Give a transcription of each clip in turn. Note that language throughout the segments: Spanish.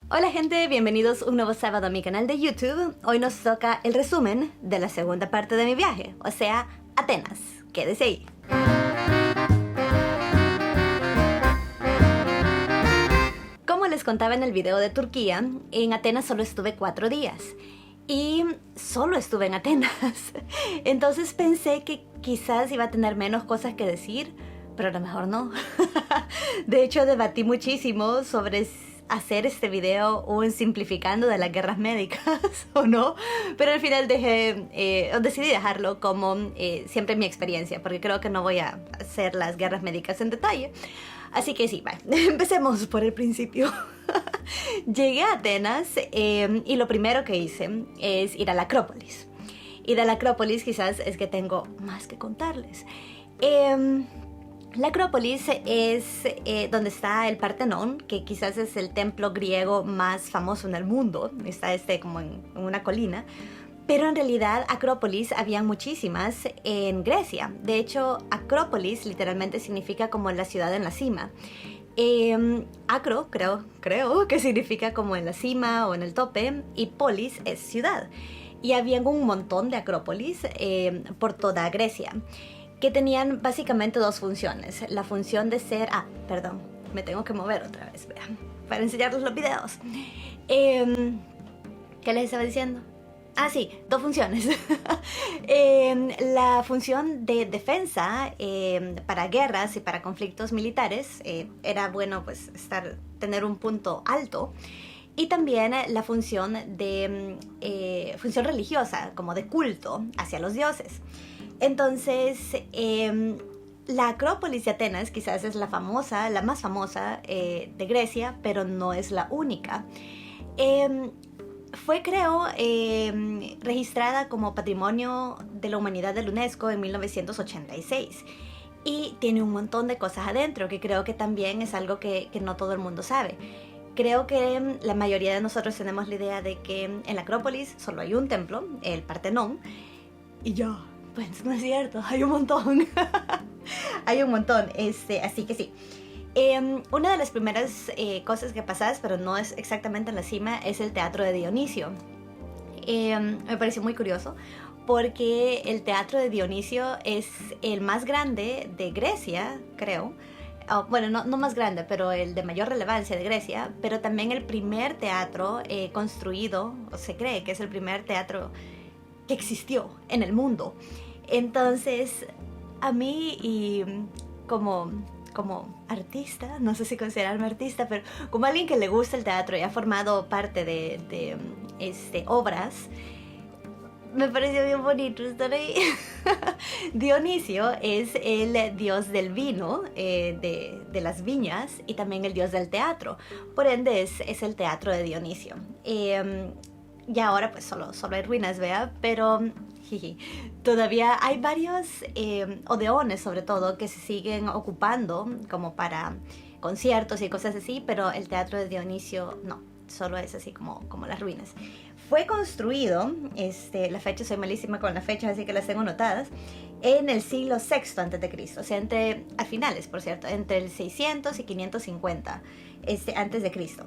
Hola gente, bienvenidos un nuevo sábado a mi canal de YouTube. Hoy nos toca el resumen de la segunda parte de mi viaje, o sea, Atenas. Quédese ahí. Como les contaba en el video de Turquía, en Atenas solo estuve 4 días. Y solo estuve en Atenas. Entonces pensé que quizás iba a tener menos cosas que decir, pero a lo mejor no. De hecho, debatí muchísimo sobre hacer este video un simplificando de las guerras médicas o no, pero al final decidí dejarlo como siempre mi experiencia, porque creo que no voy a hacer las guerras médicas en detalle. Así que sí, vale, empecemos por el principio. Llegué a Atenas y lo primero que hice es ir a la Acrópolis. Y de la Acrópolis quizás es que tengo más que contarles. La Acrópolis es donde está el Partenón, que quizás es el templo griego más famoso en el mundo. Está como en una colina. Pero en realidad Acrópolis había muchísimas en Grecia. De hecho, Acrópolis literalmente significa como la ciudad en la cima. Acro, creo que significa como en la cima o en el tope, y polis es ciudad. Y había un montón de Acrópolis por toda Grecia, que tenían básicamente dos funciones. La función de ser... perdón, me tengo que mover otra vez, vean, para enseñarles los videos. ¿Qué les estaba diciendo? Sí, dos funciones. La función de defensa para guerras y para conflictos militares era bueno pues tener un punto alto. Y también la función de función religiosa, como de culto hacia los dioses. Entonces, la Acrópolis de Atenas quizás es la más famosa de Grecia, pero no es la única. Fue, creo, registrada como Patrimonio de la Humanidad de la UNESCO en 1986. Y tiene un montón de cosas adentro, que creo que también es algo que no todo el mundo sabe. Creo que la mayoría de nosotros tenemos la idea de que en la Acrópolis solo hay un templo, el Partenón, y ya, pues no es cierto, hay un montón. Hay un montón, así que sí. Una de las primeras cosas que pasas, pero no es exactamente en la cima, es el Teatro de Dionisio. Me pareció muy curioso porque el Teatro de Dionisio es el más grande de Grecia, creo. Bueno, no más grande, pero el de mayor relevancia de Grecia, pero también el primer teatro construido, o se cree que es el primer teatro que existió en el mundo. Entonces, a mí y como artista, no sé si considerarme artista, pero como alguien que le gusta el teatro y ha formado parte de obras, me pareció bien bonito estar ahí. Dionisio es el dios del vino, de las viñas, y también el dios del teatro. Por ende es el teatro de Dionisio. Y ahora pues solo hay ruinas, vea, pero todavía hay varios odeones sobre todo que se siguen ocupando como para conciertos y cosas así, pero el teatro de Dionisio no, solo es así como las ruinas. Fue construido, la fecha, soy malísima con las fechas, así que las tengo anotadas, en el siglo VI a.C., o sea, a finales, por cierto, entre el 600 y 550 antes de Cristo.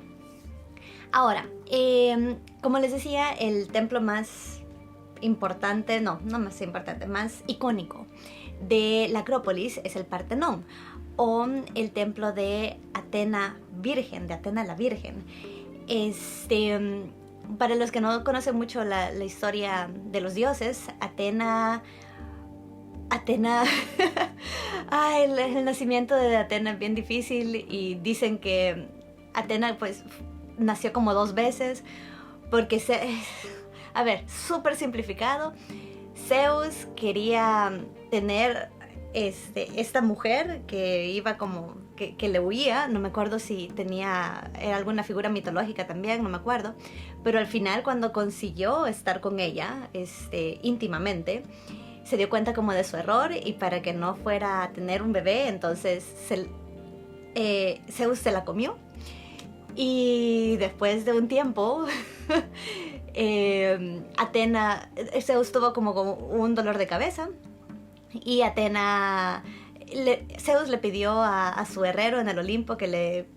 Ahora, como les decía, el templo más importante, no más importante, más icónico de la Acrópolis es el Partenón, o el templo de Atena Virgen, de Atena la Virgen. Para los que no conocen mucho la historia de los dioses, Atena el nacimiento de Atena es bien difícil, y dicen que Atena pues nació como 2 veces porque a ver, súper simplificado, Zeus quería tener esta mujer que iba como que le huía, no me acuerdo si era alguna figura mitológica también, no me acuerdo, pero al final cuando consiguió estar con ella íntimamente, se dio cuenta como de su error, y para que no fuera a tener un bebé, entonces Zeus se la comió. Y después de un tiempo Zeus tuvo como un dolor de cabeza, y Zeus le pidió a su herrero en el Olimpo que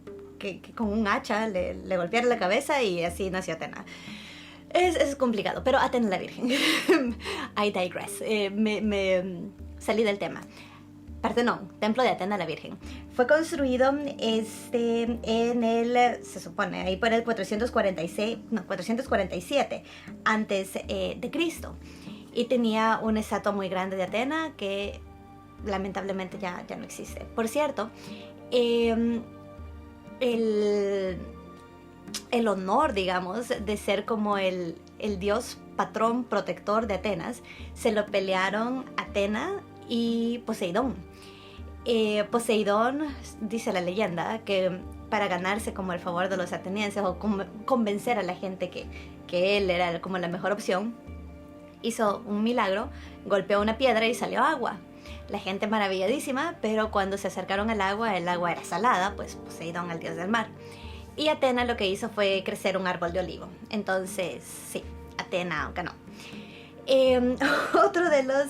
que con un hacha le golpeara la cabeza y así nació Atena. Es complicado, pero Atena la Virgen. I digress. Me salí del tema. Partenón, templo de Atena la Virgen. Fue construido en el, se supone, ahí por el 447 antes de Cristo. Y tenía una estatua muy grande de Atena que lamentablemente ya no existe. Por cierto, el honor, digamos, de ser como el dios patrón protector de Atenas, se lo pelearon Atena y Poseidón. Poseidón, dice la leyenda, que para ganarse como el favor de los atenienses o convencer a la gente que él era como la mejor opción, hizo un milagro, golpeó una piedra y salió agua. La gente maravilladísima, pero cuando se acercaron al agua, el agua era salada, pues Poseidón, el dios del mar. Y Atena lo que hizo fue crecer un árbol de olivo. Entonces, sí, Atena ganó. Otro de los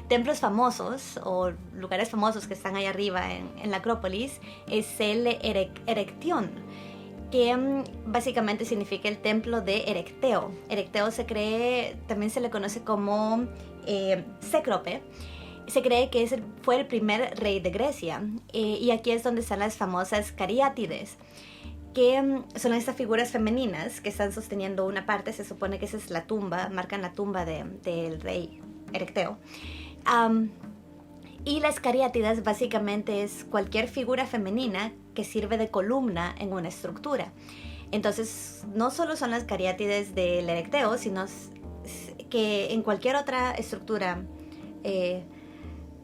templos famosos o lugares famosos que están ahí arriba en la Acrópolis es el Erectión, que básicamente significa el templo de Erecteo. Erecteo también se le conoce como Cécrope. Se cree que fue el primer rey de Grecia, y aquí es donde están las famosas cariátides, que son estas figuras femeninas que están sosteniendo una parte. Se supone que esa es la tumba, marcan la tumba del rey Erecteo. Y las cariátidas básicamente es cualquier figura femenina que sirve de columna en una estructura. Entonces, no solo son las cariátides del Erecteo, sino que en cualquier otra estructura,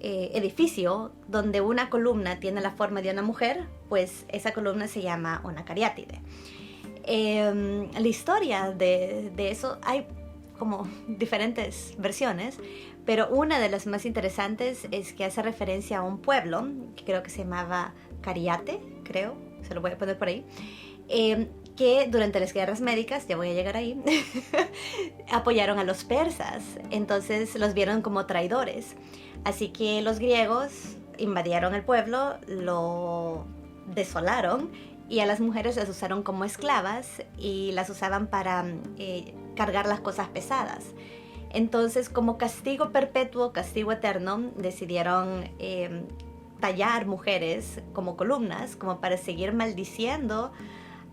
edificio, donde una columna tiene la forma de una mujer, pues esa columna se llama una cariátide. La historia de eso, hay como diferentes versiones, pero una de las más interesantes es que hace referencia a un pueblo que creo que se llamaba Cariate, se lo voy a poner por ahí, que durante las guerras médicas, ya voy a llegar ahí, apoyaron a los persas. Entonces los vieron como traidores, así que los griegos invadieron el pueblo, lo desolaron y a las mujeres las usaron como esclavas y las usaban para cargar las cosas pesadas. Entonces, como castigo perpetuo, castigo eterno, decidieron tallar mujeres como columnas, como para seguir maldiciendo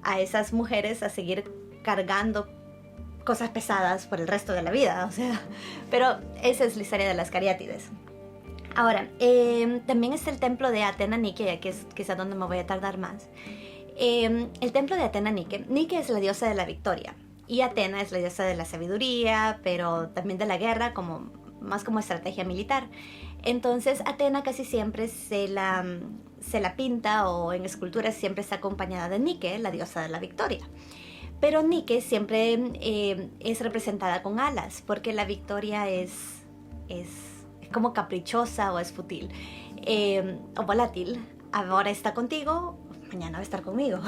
a esas mujeres a seguir cargando cosas pesadas por el resto de la vida. O sea, pero esa es la historia de las cariátides. Ahora, también está el templo de Atena Nike, que es quizá donde me voy a tardar más. El templo de Atena Nike. Nike es la diosa de la victoria y Atena es la diosa de la sabiduría, pero también de la guerra, más como estrategia militar. Entonces Atena casi siempre se la pinta, o en esculturas siempre está acompañada de Nike, la diosa de la victoria. Pero Nike siempre es representada con alas, porque la victoria es como caprichosa o es fútil, o volátil. Ahora está contigo, mañana va a estar conmigo.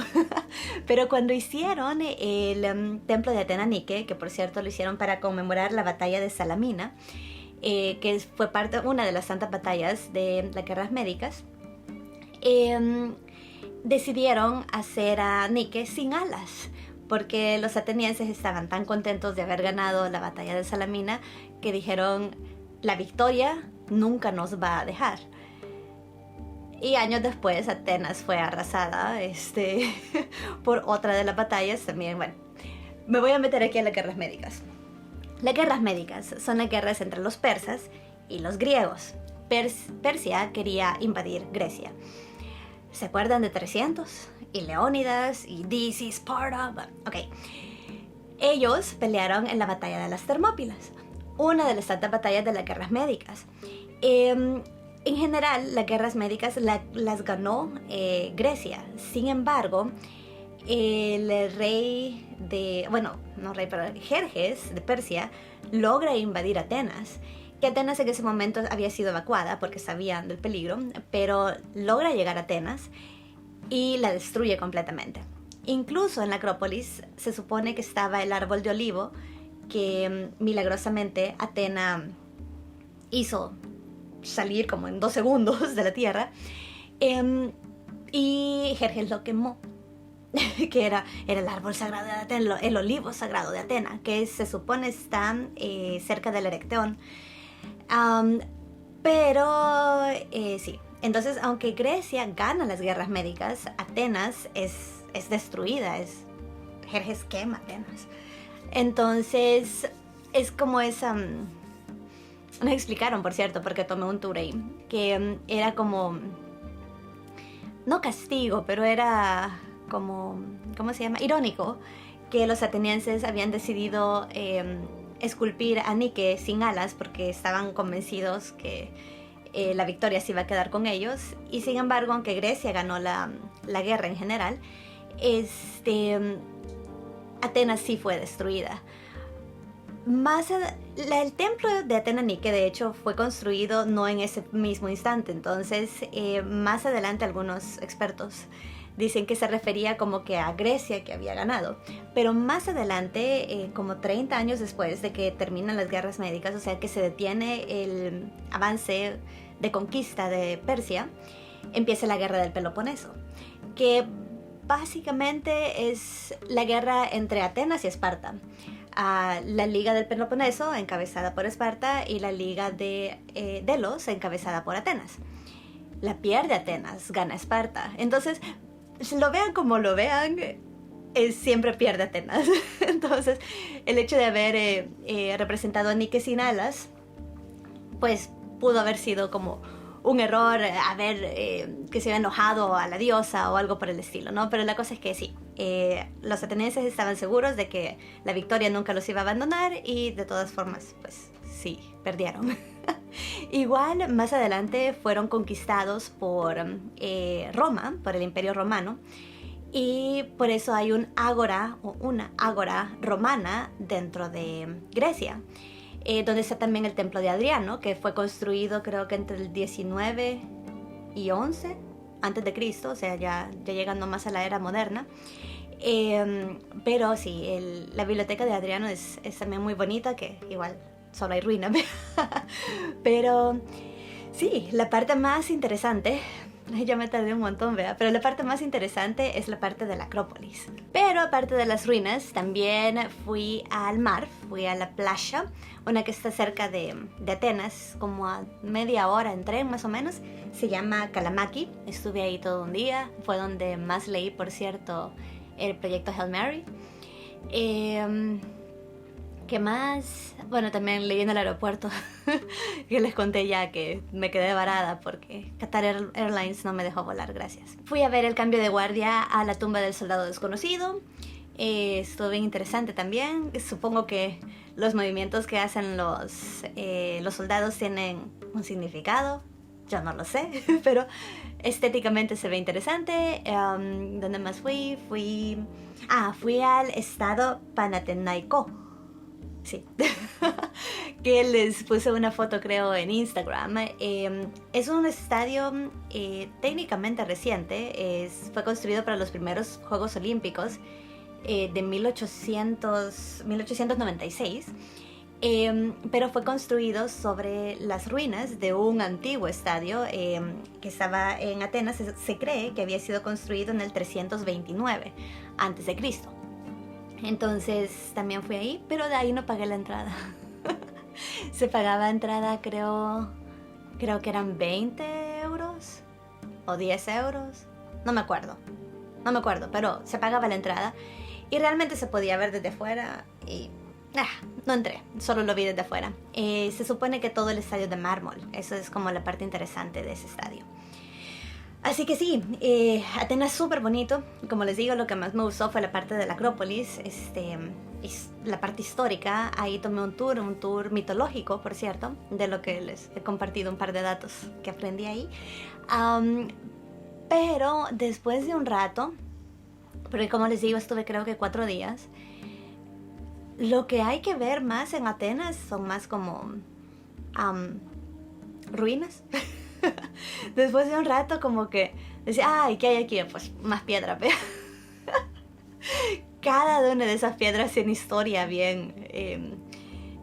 Pero cuando hicieron el templo de Atena Nike, que por cierto lo hicieron para conmemorar la batalla de Salamina, que fue una de las tantas batallas de las guerras médicas, decidieron hacer a Nike sin alas, porque los atenienses estaban tan contentos de haber ganado la batalla de Salamina que dijeron: la victoria nunca nos va a dejar. Y años después Atenas fue arrasada por otra de las batallas también. Bueno, me voy a meter aquí en las guerras médicas. Las guerras médicas son las guerras entre los persas y los griegos. Persia quería invadir Grecia. ¿Se acuerdan de 300? Y Leónidas y This is Sparta. Ok. Ellos pelearon en la batalla de las Termópilas, una de las tantas batallas de las guerras médicas. En general, las guerras médicas las ganó Grecia. Sin embargo, el rey Jerjes de Persia logra invadir Atenas, que Atenas en ese momento había sido evacuada porque sabían del peligro, pero logra llegar a Atenas y la destruye completamente. Incluso en la Acrópolis se supone que estaba el árbol de olivo que milagrosamente Atena hizo salir como en 2 segundos de la tierra. y Jerjes lo quemó, que era el árbol sagrado de Atena, el olivo sagrado de Atena, que se supone está cerca del Erecteón. Pero sí, entonces aunque Grecia gana las guerras médicas, Atenas es destruida, Jerjes quema Atenas. Entonces es como esa... nos explicaron, por cierto, porque tomé un tour ahí, que era como... no castigo, pero era como... ¿cómo se llama? Irónico, que los atenienses habían decidido esculpir a Nike sin alas porque estaban convencidos que la victoria se iba a quedar con ellos, y sin embargo, aunque Grecia ganó la guerra en general, Atenas sí fue destruida. El templo de Atena Nike, de hecho, fue construido no en ese mismo instante. Entonces, más adelante algunos expertos dicen que se refería como que a Grecia que había ganado. Pero más adelante, como 30 años después de que terminan las guerras médicas, o sea que se detiene el avance de conquista de Persia, empieza la guerra del Peloponeso, que básicamente es la guerra entre Atenas y Esparta. La Liga del Peloponeso, encabezada por Esparta, y la Liga de Delos, encabezada por Atenas. La pierde Atenas, gana Esparta. Entonces, lo vean como lo vean, siempre pierde Atenas. Entonces, el hecho de haber representado a Nike sin alas, pues pudo haber sido como un error, que se había enojado a la diosa o algo por el estilo, ¿no? Pero la cosa es que sí, los atenienses estaban seguros de que la victoria nunca los iba a abandonar, y de todas formas, pues sí, perdieron. Igual, más adelante fueron conquistados por Roma, por el Imperio Romano, y por eso hay un ágora o una ágora romana dentro de Grecia. Donde está también el templo de Adriano, que fue construido creo que entre el 19 y 11 antes de Cristo, o sea, ya llegando más a la era moderna. Pero sí, la biblioteca de Adriano es también muy bonita, que igual solo hay ruinas. Pero sí, la parte más interesante... ya me tardé un montón, ¿vea? Pero la parte más interesante es la parte de la Acrópolis. Pero aparte de las ruinas, también fui al mar, fui a la playa, una que está cerca de Atenas, como a media hora en tren más o menos. Se llama Kalamaki. Estuve ahí todo un día. Fue donde más leí, por cierto, el proyecto Hail Mary. ¿Qué más? Bueno, también leí en el aeropuerto, que les conté ya que me quedé varada porque Qatar Airlines no me dejó volar, gracias. Fui a ver el cambio de guardia a la tumba del soldado desconocido. Estuvo bien interesante también. Supongo que los movimientos que hacen los soldados tienen un significado. Yo no lo sé, pero estéticamente se ve interesante. ¿Dónde más fui? Fui al estado Panathinaiko. Sí, que les puse una foto creo en Instagram. Es un estadio técnicamente reciente, fue construido para los primeros Juegos Olímpicos de 1896, pero fue construido sobre las ruinas de un antiguo estadio que estaba en Atenas. Se cree que había sido construido en el 329 a.C. Entonces también fui ahí, pero de ahí no pagué la entrada. Se pagaba entrada, creo que eran 20 euros o 10 euros. No me acuerdo, pero se pagaba la entrada y realmente se podía ver desde afuera y no entré, solo lo vi desde afuera. Se supone que todo el estadio es de mármol, eso es como la parte interesante de ese estadio. Así que sí, Atenas es súper bonito. Como les digo, lo que más me gustó fue la parte de la Acrópolis, la parte histórica. Ahí tomé un tour mitológico, por cierto, de lo que les he compartido un par de datos que aprendí ahí. Pero después de un rato, porque como les digo, estuve creo que 4 días, lo que hay que ver más en Atenas son más como ruinas. Después de un rato como que decía, ¿qué hay aquí? Pues más piedra, pero cada una de esas piedras tiene historia bien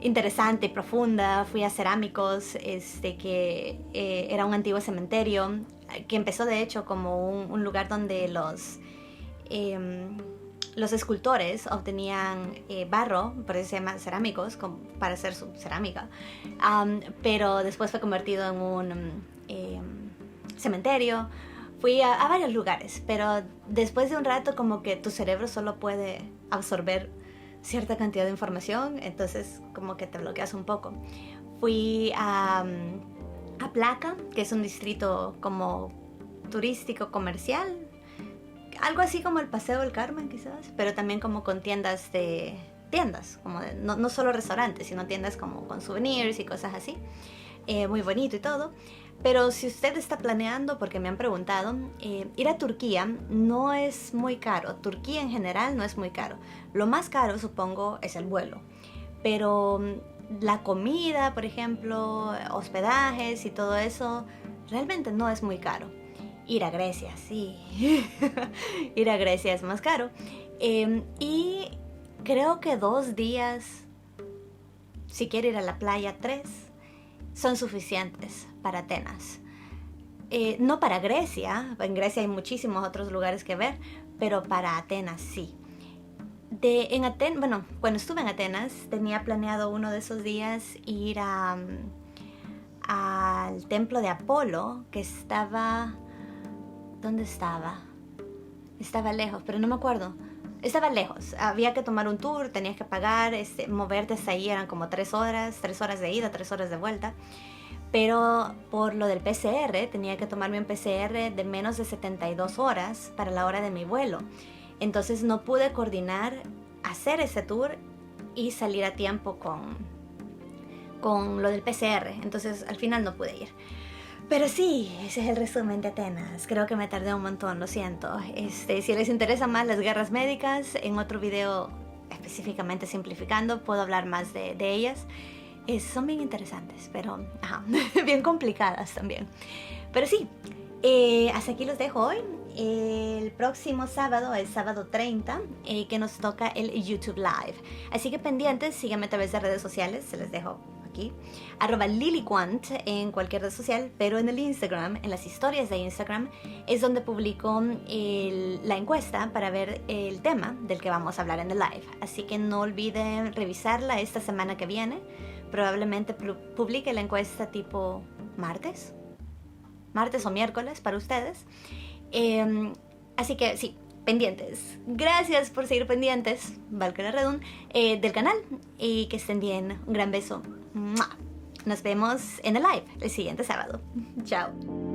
interesante y profunda. Fui a Cerámicos, que era un antiguo cementerio. que empezó de hecho como un lugar donde los escultores obtenían barro, por eso se llama cerámicos, para hacer su cerámica, pero después fue convertido en un cementerio. Fui a varios lugares, pero después de un rato como que tu cerebro solo puede absorber cierta cantidad de información, entonces como que te bloqueas un poco. Fui a Placa, que es un distrito como turístico comercial, algo así como el Paseo del Carmen quizás, pero también como con tiendas, como no solo restaurantes, sino tiendas como con souvenirs y cosas así. Muy bonito y todo. Pero si usted está planeando, porque me han preguntado, ir a Turquía no es muy caro. Turquía en general no es muy caro. Lo más caro, supongo, es el vuelo. Pero la comida, por ejemplo, hospedajes y todo eso, realmente no es muy caro. Ir a Grecia, sí. Ir a Grecia es más caro. Y creo que 2 días, si quiere ir a la playa, 3, son suficientes para Atenas. No para Grecia, en Grecia hay muchísimos otros lugares que ver, pero para Atenas sí. Cuando estuve en Atenas tenía planeado uno de esos días ir al templo de Apolo, que estaba... ¿Dónde estaba? Estaba lejos, pero no me acuerdo. Estaba lejos, había que tomar un tour, tenías que pagar, moverte hasta ahí eran como 3 horas de ida, 3 horas de vuelta. Pero por lo del PCR, tenía que tomarme un PCR de menos de 72 horas para la hora de mi vuelo. Entonces no pude coordinar hacer ese tour y salir a tiempo con lo del PCR. Entonces al final no pude ir. Pero sí, ese es el resumen de Atenas. Creo que me tardé un montón, lo siento. Si les interesan más las guerras médicas, en otro video específicamente simplificando, puedo hablar más de ellas. Son bien interesantes, pero bien complicadas también. Pero sí, hasta aquí los dejo hoy. El próximo sábado es sábado 30, que nos toca el YouTube Live. Así que pendientes, síganme a través de redes sociales, se les dejo aquí, @LiliQuant en cualquier red social, pero en el Instagram, en las historias de Instagram, es donde publico la encuesta para ver el tema del que vamos a hablar en el live. Así que no olviden revisarla esta semana que viene. Probablemente publique la encuesta tipo martes o miércoles para ustedes. Así que sí, pendientes. Gracias por seguir pendientes, valga la redundancia, del canal, y que estén bien. Un gran beso. ¡Mua! Nos vemos en el live el siguiente sábado. Chao.